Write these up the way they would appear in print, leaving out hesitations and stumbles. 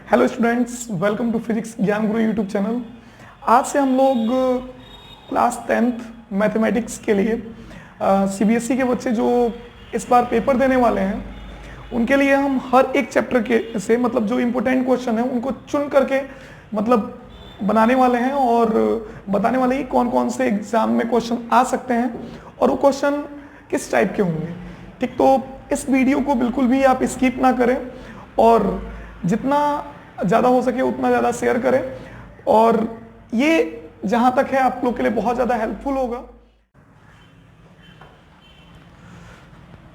Hello students, welcome to physics Gyan Guru YouTube channel. आज से हम लोग क्लास 10th मैथमेटिक्स के लिए सीबीएसई के बच्चे जो इस बार पेपर देने वाले हैं उनके लिए हम हर एक चैप्टर के से मतलब जो इम्पोर्टेंट क्वेश्चन है उनको चुन करके मतलब बनाने वाले हैं और बताने वाले हैं कि कौन कौन से एग्जाम में क्वेश्चन आ सकते हैं और वो क्वेश्चन किस टाइप के होंगे। ठीक, तो इस वीडियो को बिल्कुल भी आप स्किप ना करें और जितना ज़्यादा हो सके उतना ज़्यादा शेयर करें और ये जहाँ तक है आप लोग के लिए बहुत ज़्यादा हेल्पफुल होगा।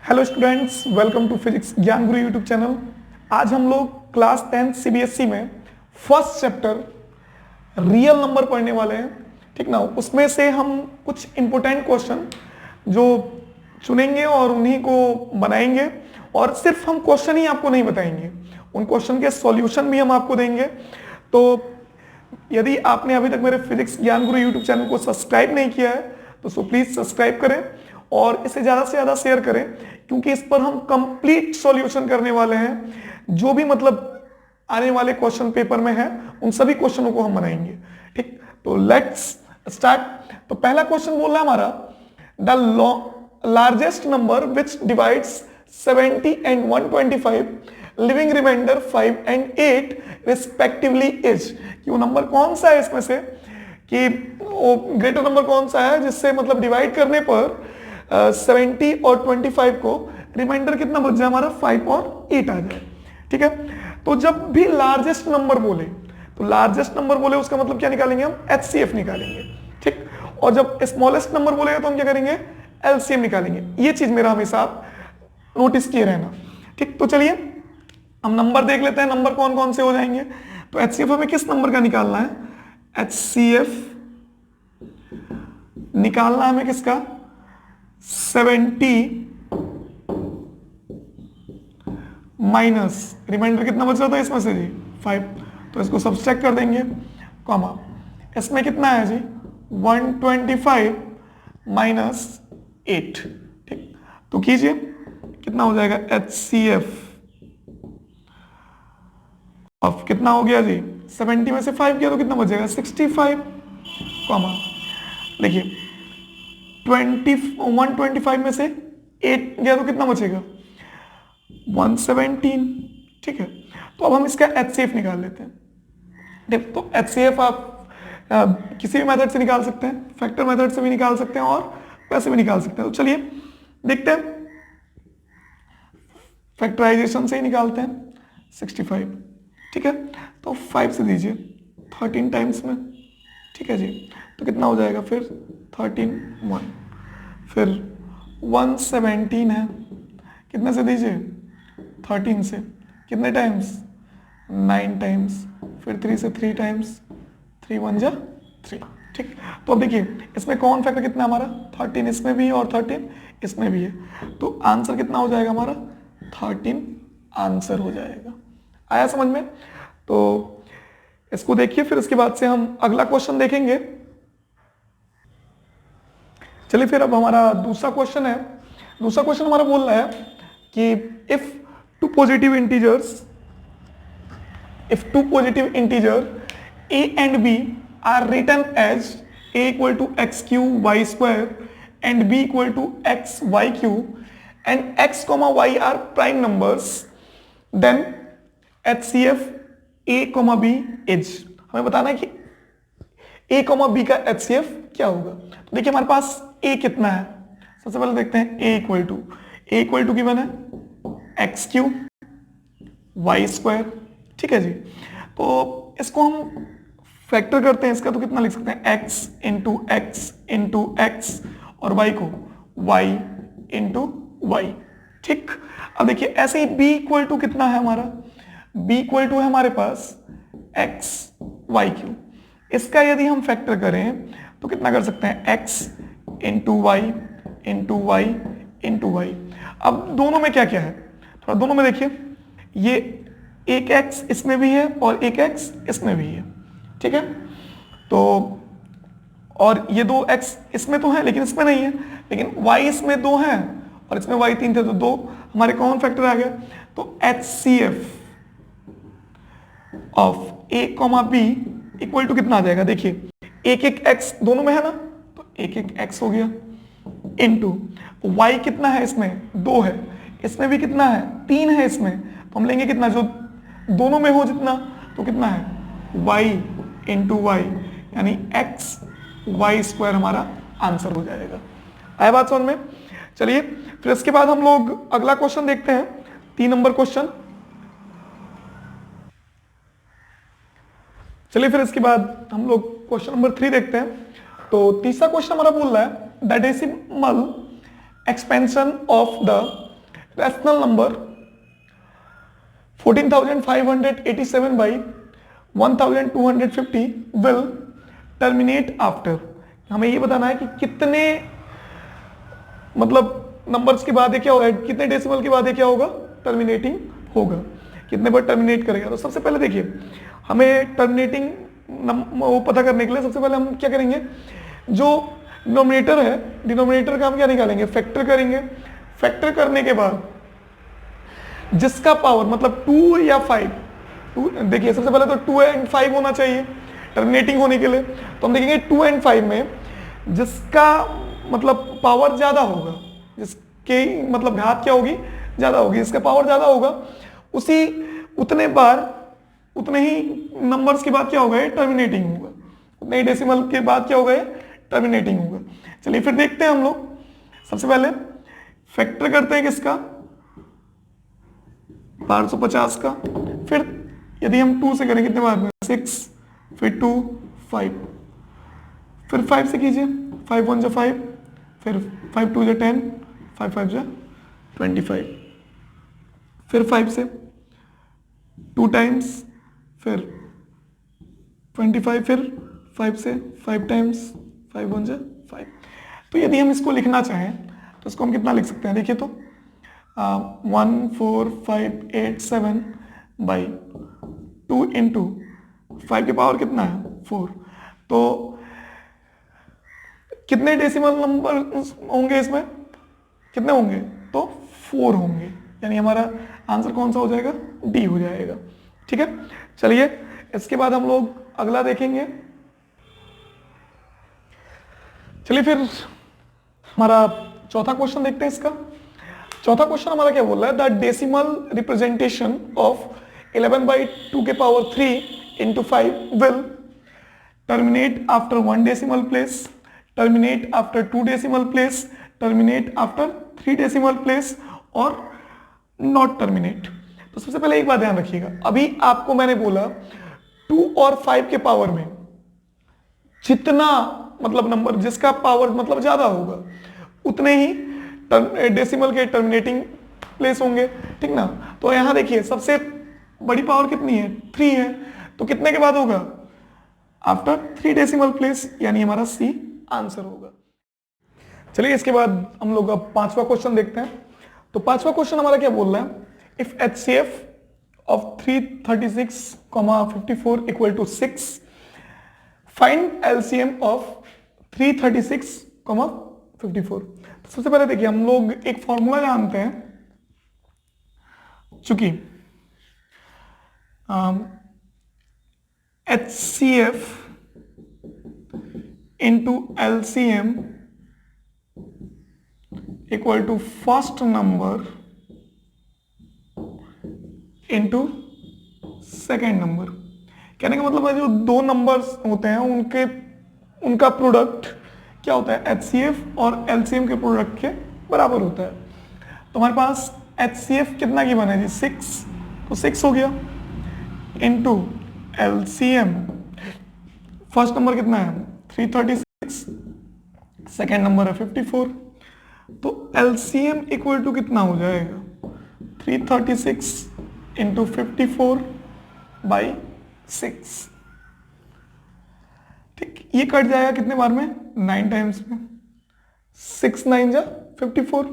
Hello students, welcome to physics Gyan Guru YouTube channel. आज हम लोग क्लास 10 सीबीएसई में फर्स्ट चैप्टर रियल नंबर पढ़ने वाले हैं। ठीक ना, उसमें से हम कुछ इंपॉर्टेंट क्वेश्चन जो चुनेंगे और उन्हीं को बनाएंगे और सिर्फ हम क्वेश्चन ही आपको नहीं बताएंगे, उन क्वेश्चन के सॉल्यूशन भी हम आपको देंगे। तो यदि आपने अभी तक मेरे physics Gyan Guru YouTube channel को सब्सक्राइब नहीं किया है तो सो प्लीज सब्सक्राइब करें और इसे ज़्यादा से ज़्यादा शेयर करें, क्योंकि इस पर हम कंप्लीट सॉल्यूशन करने वाले हैं। जो भी मतलब आने वाले क्वेश्चन पेपर में है उन सभी क्वेश्चनों को हम बनाएंगे। ठीक, तो लेट्स स्टार्ट। तो पहला क्वेश्चन बोल रहा है हमारा, the largest number which divides 70 and 125 leaving remainder 5 and 8 respectively is. कि वो नंबर कौन सा है इसमें से, कि वो ग्रेटर नंबर कौन सा है जिससे मतलब डिवाइड करने पर 70 और 25 को रिमाइंडर कितना बच जाए हमारा 5 और 8 आ जाए। ठीक है, तो जब भी लार्जेस्ट नंबर बोले तो लार्जेस्ट नंबर बोले उसका मतलब क्या निकालेंगे हम, एचसीएफ निकालेंगे। ठीक, और जब स्मॉलेस्ट नंबर बोलेगा तो हम क्या करेंगे, एलसीएम निकालेंगे। ये चीज मेरा हमेशा आप नोटिस किए रहना। ठीक, तो चलिए हम नंबर देख लेते हैं, नंबर कौन कौन से हो जाएंगे। तो एचसीएफ हमें किस नंबर का निकालना है, एचसीएफ निकालना हमें किसका, 70 माइनस रिमाइंडर कितना बच रहा था इसमें से जी 5, तो इसको सब्सट्रैक्ट कर देंगे, कॉमा इसमें कितना है जी 125 माइनस 8। ठीक, तो कीजिए कितना हो जाएगा, एचसीएफ ऑफ कितना हो गया जी 70 में से 5 किया तो कितना बचेगा 65, कॉमा देखिए 125 में से 8 गया तो कितना बचेगा 117। ठीक है, तो अब हम इसका एचसीएफ निकाल लेते हैं। ठीक, तो एचसीएफ आप किसी भी मेथड से निकाल सकते हैं, फैक्टर मेथड से भी निकाल सकते हैं और वैसे भी निकाल सकते हैं। तो चलिए देखते हैं, फैक्टराइजेशन से ही निकालते हैं 65। ठीक है, तो 5 से दीजिए 13 टाइम्स में। ठीक है जी, तो कितना हो जाएगा फिर 13 1, फिर 117 है, कितने से दीजिए 13 से, कितने टाइम्स 9 टाइम्स, फिर 3 से 3 टाइम्स, 3 1 जा 3। ठीक, तो अब देखिए इसमें कौन फैक्टर कितना हमारा 13 इसमें भी है और 13 इसमें भी है, तो आंसर कितना हो जाएगा हमारा 13 आंसर हो जाएगा। आया समझ में? तो इसको देखिए, फिर इसके बाद से हम अगला क्वेश्चन देखेंगे। चलिए फिर अब हमारा दूसरा क्वेश्चन है। दूसरा क्वेश्चन हमारा बोल रहा है कि if two positive integer a and b are written as a equal to x cube y square and b equal to x y cube and x comma y are prime numbers, then HCF a comma b is। हमें बताना है कि a comma b का HCF क्या होगा। तो देखिए हमारे पास a कितना है, सबसे पहले देखते हैं a इक्वल टू गिवन है x क्यूब y स्क्वायर। ठीक है जी, तो इसको हम फैक्टर करते हैं इसका, तो कितना लिख सकते हैं x इंटू एक्स और y को y इंटू वाई। ठीक, अब देखिए ऐसे ही b इक्वल टू कितना है हमारा, b इक्वल टू है हमारे पास x y क्यूब। इसका यदि हम फैक्टर करें तो कितना कर सकते हैं x into y into y into y. अब दोनों में क्या क्या है, थोड़ा दोनों में देखिए, ये एक x इसमें भी है और एक x इसमें भी है। ठीक है, तो और ये दो x इसमें तो है लेकिन इसमें नहीं है, लेकिन y इसमें 2 है और इसमें y 3 थे, तो 2 हमारे कॉमन फैक्टर आ गया। तो HCF of a comma b equal to कितना आ जाएगा, देखिए एक एक एक्स दोनों में है ना, तो एक एक एक्स हो गया इनटू वाई कितना है इसमें 2 है, इसमें भी कितना है 3 है इसमें, तो हम लेंगे कितना जो दोनों में हो जितना, तो कितना है y इंटू वाई यानी एक्स वाई स्क्वायर हमारा आंसर हो जाएगा। आया बात समझ में? चलिए फिर इसके बाद हम लोग अगला क्वेश्चन देखते हैं, 3 नंबर क्वेश्चन। चलिए फिर इसके बाद हम लोग क्वेश्चन नंबर 3 देखते हैं। तो तीसरा क्वेश्चन हमारा बोल रहा है the decimal expansion of the rational number 14,587 by 1,250 will terminate after। हमें ये बताना है कि कितने मतलब नंबर्स के बाद ये क्या होगा, कितने डेसिमल के बाद ये क्या होगा, टर्मिनेटिंग होगा, कितने बार टर्मिनेट करेगा। तो सबसे पहले देखिए हमें टर्मिनेटिंग वो पता करने के लिए सबसे पहले हम क्या करेंगे, जो डिनोमिनेटर है डिनोमिनेटर का हम क्या निकालेंगे, फैक्टर करेंगे। फैक्टर करने के बाद जिसका पावर मतलब 2 या 5, देखिए सबसे पहले तो 2 एंड 5 होना चाहिए टर्मिनेटिंग होने के लिए, तो हम देखेंगे 2 एंड 5 में जिसका मतलब पावर ज्यादा होगा, जिसके मतलब घात क्या होगी, ज्यादा होगी, जिसका पावर ज्यादा होगा उसी उतने बार उतने ही नंबर्स के बाद क्या होगा, ये टर्मिनेटिंग होगा, उतने ही डेसिमल के बाद क्या होगा, ये टर्मिनेटिंग होगा। चलिए फिर देखते हैं हम लोग, सबसे पहले फैक्टर करते हैं किसका, 550 का। फिर यदि हम 2 से करें कितने बार में, 6, फिर 2, 5, फिर 5 से कीजिए, 5 1 जा 5, फिर 5 2 जा 10, 5 5 जा 25, फिर 5 से 2 टाइम्स, फिर 25, फिर 5 से 5 टाइम्स, 5 1 जा 5। तो यदि हम इसको लिखना चाहें तो इसको हम कितना लिख सकते हैं, देखिए तो 1 4 5 8 7 बाई 2 इंटू 5 के पावर कितना है 4। तो कितने डेसिमल नंबर होंगे इसमें, कितने होंगे, तो 4 होंगे, यानी हमारा आंसर कौन सा हो जाएगा, डी हो जाएगा। ठीक है, चलिए इसके बाद हम लोग अगला देखेंगे। चलिए फिर हमारा चौथा क्वेश्चन देखते हैं। इसका चौथा क्वेश्चन हमारा क्या बोल रहा है, द डेसिमल रिप्रेजेंटेशन ऑफ 11/2 के power 3 into 5 will terminate after 1 decimal place, terminate after 2 decimal place, terminate after 3 decimal place और नॉट टर्मिनेट। तो सबसे पहले एक बात ध्यान रखिएगा, अभी आपको मैंने बोला 2 और 5 के पावर में जितना मतलब नंबर जिसका पावर मतलब ज्यादा होगा उतने ही डेसिमल के टर्मिनेटिंग प्लेस होंगे, ठीक ना। तो यहां देखिए सबसे बड़ी पावर कितनी है, 3 है, तो कितने के बाद होगा, आफ्टर 3 डेसिमल प्लेस, यानी हमारा सी आंसर होगा। चलिए इसके बाद हम लोग अब 5वां क्वेश्चन देखते हैं। तो 5वां क्वेश्चन हमारा क्या बोल रहा है, if HCF of 336,54 equal to 6, find LCM of 336,54। तो सबसे पहले देखिए हम लोग एक फॉर्मूला जानते हैं, चूंकि HCF into LCM equal to first number into second number. कहने का मतलब है जो दो नंबर्स होते हैं उनका प्रोडक्ट क्या होता है, HCF और LCM के प्रोडक्ट के बराबर होता है। तो हमारे पास HCF कितना गिवन है जी, 6, तो 6 हो गया इंटू LCM, फर्स्ट नंबर कितना है 336, सेकेंड नंबर है 54, तो LCM इक्वल टू कितना हो जाएगा 336 इंटू 54 बाई 6। ठीक, ये कट जाएगा कितने बार में, 9 टाइम्स में, 6 9 जा 54।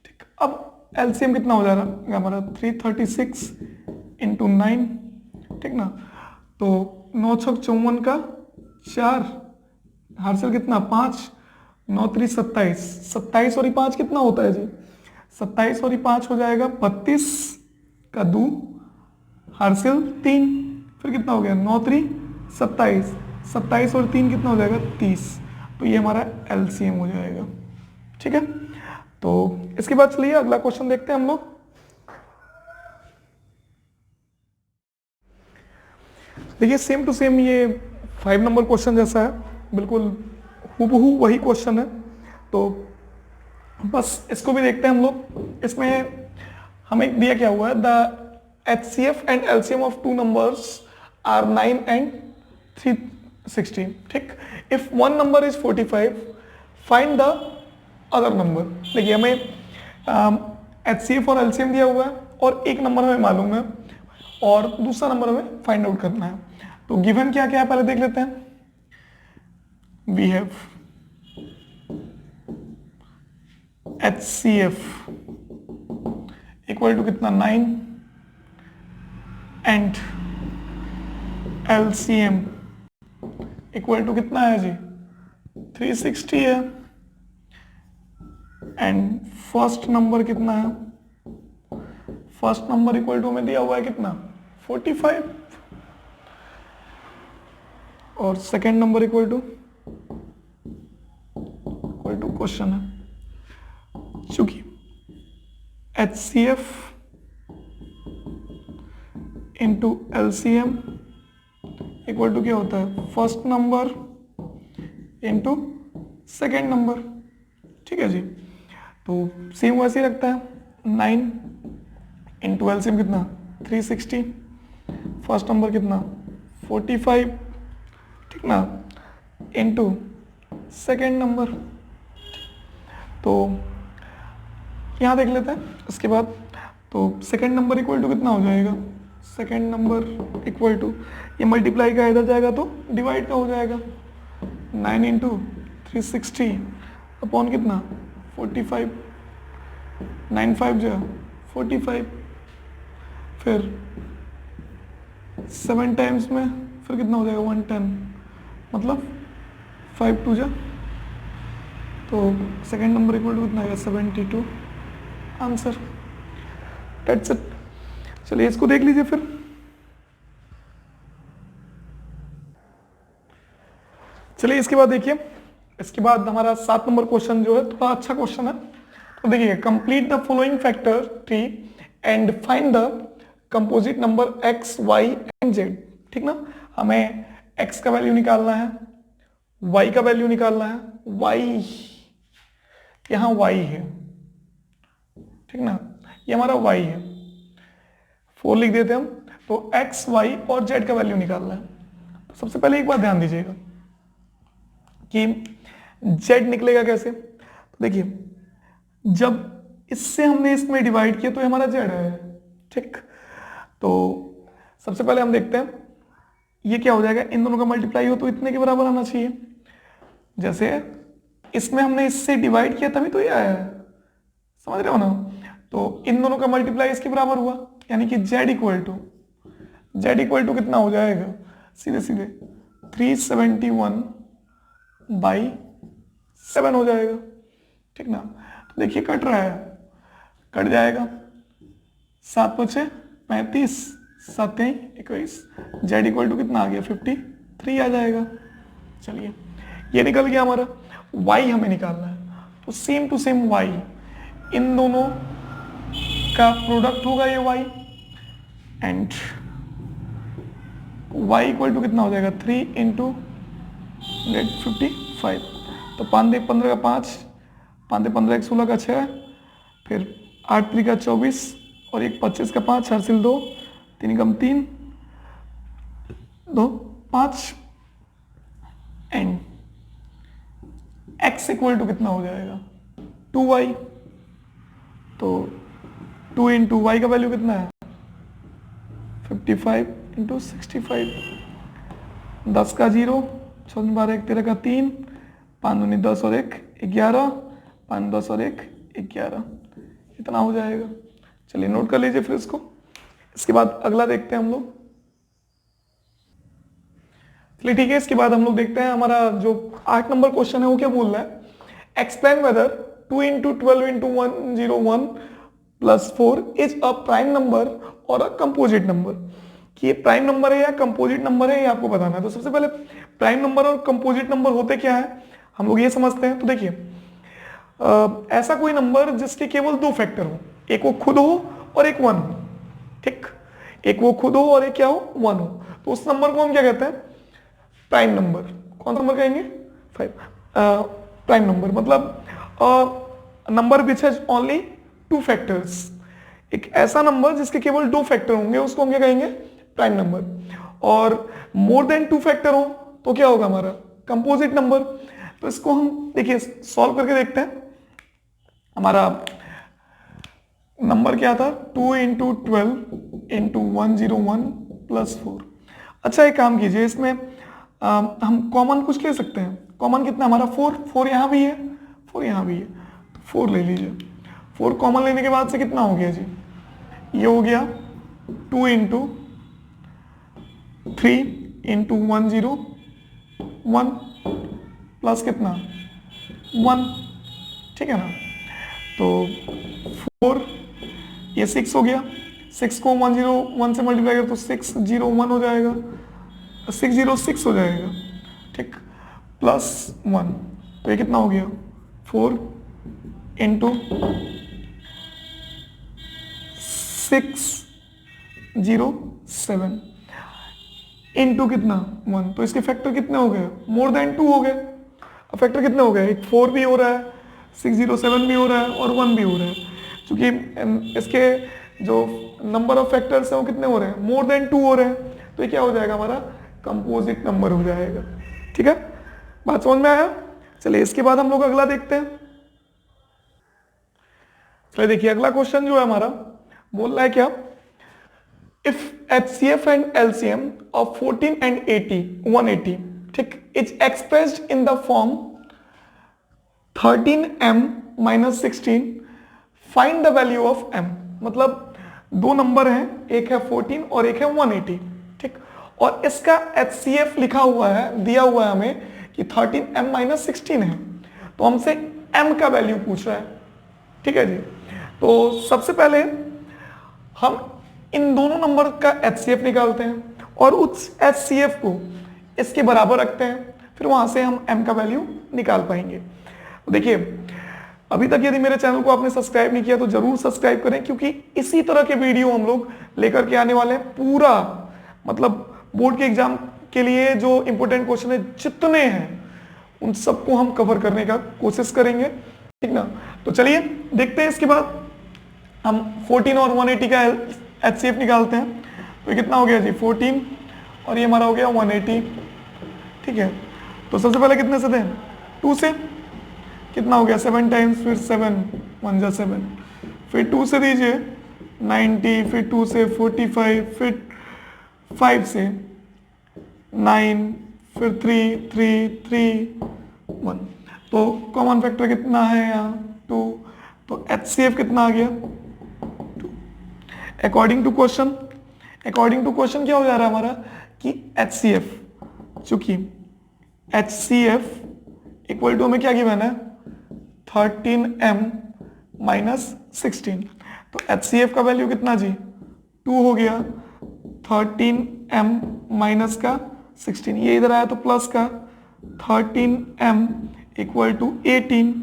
ठीक, अब LCM कितना हो जाएगा हमारा 336 इंटू 9, ठीक ना। तो 9 छक 54 का 4, हार्सल कितना 5, 9 3 27, 27 और 5 कितना होता है जी, 27 और 5 हो जाएगा 32 का 2, हार्सिल 3, फिर कितना हो गया 9 3 27, 27 और 3 कितना हो जाएगा 30। तो ये हमारा एलसीएम हो जाएगा। ठीक है, तो इसके बाद चलिए अगला क्वेश्चन देखते हैं हम लोग। देखिए सेम टू सेम ये 5 नंबर क्वेश्चन जैसा है, बिल्कुल हूबहू वही क्वेश्चन है। तो बस इसको भी देखते हैं हम लोग। इसमें हमें दिया क्या हुआ है, the HCF and LCM of two numbers are 9 and 360। ठीक, if one number is 45 find the other number. देखिए हमें HCF और LCM दिया हुआ है और एक नंबर हमें मालूम है और दूसरा नंबर हमें फाइंड आउट करना है। तो गिवन क्या क्या है पहले देख लेते हैं। We have HCF equal to कितना 9 एंड LCM इक्वल टू कितना है जी 360 है। एंड फर्स्ट नंबर कितना है, फर्स्ट नंबर इक्वल टू में दिया हुआ है कितना 45 और second number equal to question है। चूंकि HCF into LCM equal to क्या होता है first number into second number. ठीक है जी, तो सेम वैसे ही रखता है 9 इंटू LCM कितना 360, फर्स्ट नंबर कितना 45, ठीक ना, इंटू सेकेंड नंबर। तो यहाँ देख लेते हैं इसके बाद। तो सेकेंड नंबर इक्वल टू कितना हो जाएगा, सेकेंड नंबर इक्वल टू ये मल्टीप्लाई का इधर जाएगा तो डिवाइड का हो जाएगा 9 इंटू 360 अपॉन कितना 45, 9 5 जो 45, फिर 7 टाइम्स में फिर कितना हो जाएगा 110, मतलब 5 2 जा। तो सेकेंड नंबर इक्वल टू कितना आएगा 72, आंसर। That's it. चलिए इसको देख लीजिए फिर। चलिए इसके बाद देखिए, इसके बाद हमारा 7 नंबर क्वेश्चन जो है थोड़ा अच्छा क्वेश्चन है। तो देखिए complete the following factor tree and find the composite number x, y and z। ठीक ना, हमें x का वैल्यू निकालना है, y का वैल्यू निकालना है। y यहां y है, ठीक ना, ये हमारा y है, 4 लिख देते हैं हम। तो x, y और z का वैल्यू निकालना है। तो सबसे पहले एक बात ध्यान दीजिएगा कि z निकलेगा कैसे। तो देखिए जब इससे हमने इसमें डिवाइड किया तो ये हमारा z है, ठीक। तो सबसे पहले हम देखते हैं ये क्या हो जाएगा, इन दोनों का मल्टीप्लाई हो तो इतने के बराबर आना चाहिए। जैसे इसमें हमने इससे डिवाइड किया तभी तो ये आया है, समझ रहे हो ना। तो इन दोनों का मल्टीप्लाई इसके बराबर हुआ, यानी कि z इक्वल टू कितना हो जाएगा, सीधे सीधे 371 बाई 7 हो जाएगा, ठीक ना। तो देखिए कट रहा है, कट जाएगा, 7 5 35, 7 21, z इक्वल टू कितना आ गया 53 आ जाएगा। चलिए ये निकल गया हमारा। y हमें निकालना है, तो सेम टू सेम y, इन दोनों का प्रोडक्ट होगा ये y, and y equal to कितना हो जाएगा 3 इंटू 55। तो 5 दे 15 का 5, 5 दे 15 1 16 का 6, फिर 8 3 का 24 और 1 25 का 5, हासिल 2, 3 कम 3 2 5, एंड x इक्वल टू कितना हो जाएगा 2y। तो 2 इंटू वाई का वैल्यू कितना है 55 इंटू 65, 10 का 0, 6 12 1 13 का 3, 5 दूनी 10 और 1 11, 5 10 और 1 11, इतना हो जाएगा। चलिए नोट कर लीजिए फिर इसको। इसके बाद अगला देखते हैं हम लोग। चलिए ठीक है, इसके बाद हम लोग देखते हैं हमारा जो 8 नंबर क्वेश्चन है वो क्या बोल रहा है, explain whether 2 into 12 into 101 plus 4 is a prime number और अ कंपोजिट नंबर। कि ये प्राइम नंबर है या कंपोजिट नंबर है, ये आपको बताना है। तो सबसे पहले प्राइम नंबर और कंपोजिट नंबर होते क्या है हम लोग ये समझते हैं। तो देखिए ऐसा कोई नंबर जिसके केवल दो फैक्टर हो, एक वो खुद हो और एक वन हो, ठीक, एक वो खुद हो और एक क्या हो, वन हो, तो उस नंबर को हम क्या कहते हैं, प्राइम नंबर। कौन सा नंबर कहेंगे, फाइव। प्राइम नंबर मतलब number which has only two factors, एक ऐसा नंबर जिसके केवल दो फैक्टर होंगे उसको हम क्या कहेंगे, प्राइम नंबर। और मोर देन टू फैक्टर हो तो क्या होगा हमारा, कंपोजिट नंबर। तो इसको हम देखिए सॉल्व करके देखते हैं। हमारा नंबर क्या था, 2 इंटू 12 इंटू 101 प्लस 4। अच्छा एक काम कीजिए, इसमें हम कॉमन कुछ ले सकते हैं। कॉमन कितना हमारा 4, 4 यहाँ भी है, 4 यहाँ भी है, तो 4 ले लीजिए। 4 कॉमन लेने के बाद से कितना हो गया जी, ये हो गया 2 इंटू 3 इंटू 101 प्लस कितना 1, ठीक है ना। तो 4, ये 6 हो गया, 6 को 101 से मल्टीप्लाई कर तो 601 हो जाएगा, 606 हो जाएगा, ठीक, प्लस 1, तो ये कितना हो गया 4 इंटू 607 इंटू कितना 1, तो इसके फैक्टर कितने हो गए, मोर देन 2 हो गए। अब फैक्टर कितने हो गए, एक 4 भी हो रहा है, 607 भी हो रहा है और 1 भी हो रहा है, क्योंकि इसके जो नंबर ऑफ फैक्टर्स हैं वो कितने हो रहे हैं, मोर देन 2 हो रहे हैं, तो ये क्या हो जाएगा हमारा कंपोजिट नंबर हो जाएगा। ठीक है, बात समझ में आया। चलिए इसके बाद हम लोग अगला देखते हैं। चलिए देखिए अगला क्वेश्चन जो है हमारा बोल रहा है क्या, if HCF and LCM of 14 and 180, ठीक, is expressed in the form 13m minus 16, find the value of m। मतलब दो नंबर हैं, एक है 14 और एक है 180, ठीक, और इसका HCF लिखा हुआ है, दिया हुआ है हमें कि 13m माइनस 16 है, तो हमसे m का वैल्यू पूछ रहा है, ठीक है जी। तो सबसे पहले हम इन दोनों नंबर का HCF निकालते हैं और उस HCF को इसके बराबर रखते हैं, फिर वहां से हम m का वैल्यू निकाल पाएंगे। तो देखिए अभी तक यदि मेरे चैनल को आपने सब्सक्राइब नहीं किया तो जरूर सब्सक्राइब करें, क्योंकि इसी तरह के वीडियो हम लोग लेकर के आने वाले हैं। पूरा मतलब बोर्ड के एग्जाम के लिए जो इंपॉर्टेंट क्वेश्चन है जितने हैं उन सबको हम कवर करने का कोशिश करेंगे, ठीक ना। तो चलिए देखते हैं। इसके बाद हम 14 और 180 का HCF निकालते हैं। तो ये कितना हो गया जी 14 और ये हमारा हो गया 180, ठीक है। तो सबसे पहले कितने से दें, 2 से, कितना हो गया 7 टाइम्स, फिर 7 1 जा 7, फिर 2 से दीजिए 90, फिर 2 से 45, फिर 5 से 9, फिर 3 3 3 1। तो कॉमन फैक्टर कितना है यहाँ 2, तो HCF कितना आ गया 2। अकॉर्डिंग टू क्वेश्चन क्या हो जा रहा है हमारा कि HCF, चूंकि HCF इक्वल टू हमें क्या गिवन है 13m माइनस 16, तो HCF का वैल्यू कितना जी 2 हो गया, 13m माइनस का 16, ये इधर आया तो प्लस का 13m इक्वल टू 18,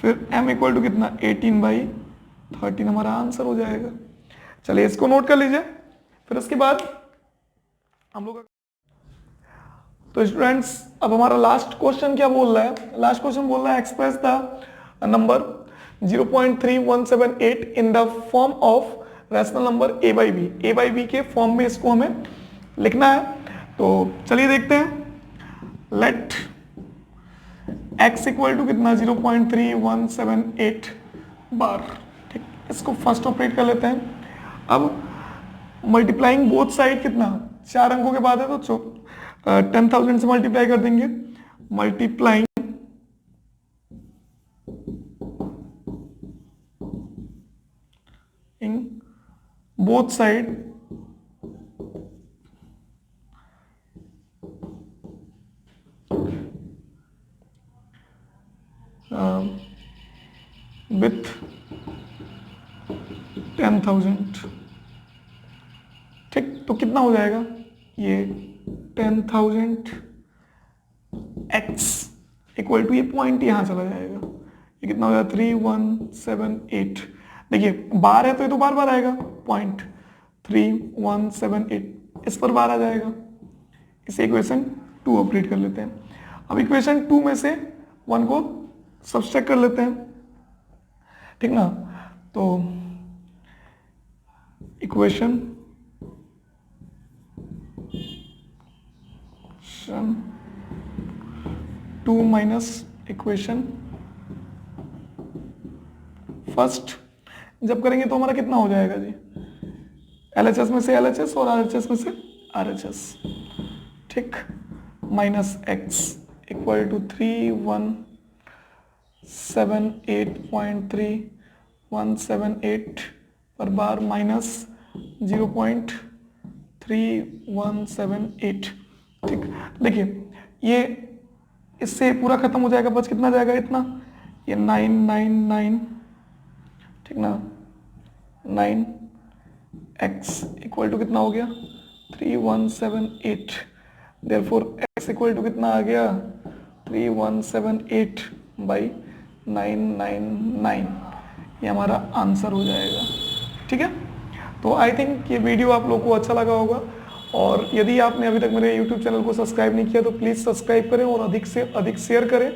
फिर m इक्वल टू कितना 18/13 हमारा आंसर हो जाएगा। चलिए इसको नोट कर लीजिए। फिर उसके बाद हम लोग, तो स्टूडेंट्स अब हमारा लास्ट क्वेश्चन क्या बोल रहा है, लास्ट क्वेश्चन बोल रहा है express the number 0.3178 in the form of rational number a by b के फॉर्म में इसको हमें लिखना है। तो चलिए देखते हैं। लेट x इक्वल टू कितना 0.3178 बार, ठीक, इसको फर्स्ट ऑपरेट कर लेते हैं। अब मल्टीप्लाइंग बोथ साइड कितना 4 अंकों के बाद है तो 10,000 से मल्टीप्लाई कर देंगे, multiplying in both side with 10,000, ठीक। तो कितना हो जाएगा ये 10,000 x इक्वल टू ये पॉइंट यहां चला जाएगा, ये कितना हो जाएगा 3178। देखिए बार है तो ये तो बार बार आएगा, पॉइंट 3178 इस पर बार आ जाएगा। इसे इक्वेशन 2 ऑपरेट कर लेते हैं। अब इक्वेशन 2 में से 1 को सब्सट्रैक्ट कर लेते हैं, ठीक ना। तो इक्वेशन 2 माइनस इक्वेशन फर्स्ट जब करेंगे तो हमारा कितना हो जाएगा जी, LHS में से LHS और RHS में से RHS, ठीक, माइनस x इक्वल टू 3178.3178 पर बार माइनस 0.3178, ठीक। देखिए ये इससे पूरा खत्म हो जाएगा, बस कितना जाएगा इतना, ये 999, ठीक ना, 9x इक्वल टू कितना हो गया 3178, देयरफॉर x इक्वल टू कितना आ गया 3178 बाई 999, ये हमारा आंसर हो जाएगा, ठीक है। तो आई थिंक ये वीडियो आप लोग को अच्छा लगा होगा, और यदि आपने अभी तक मेरे YouTube चैनल को सब्सक्राइब नहीं किया तो प्लीज़ सब्सक्राइब करें और अधिक से अधिक शेयर करें,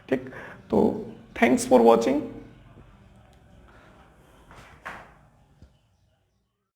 ठीक। तो थैंक्स फॉर वॉचिंग।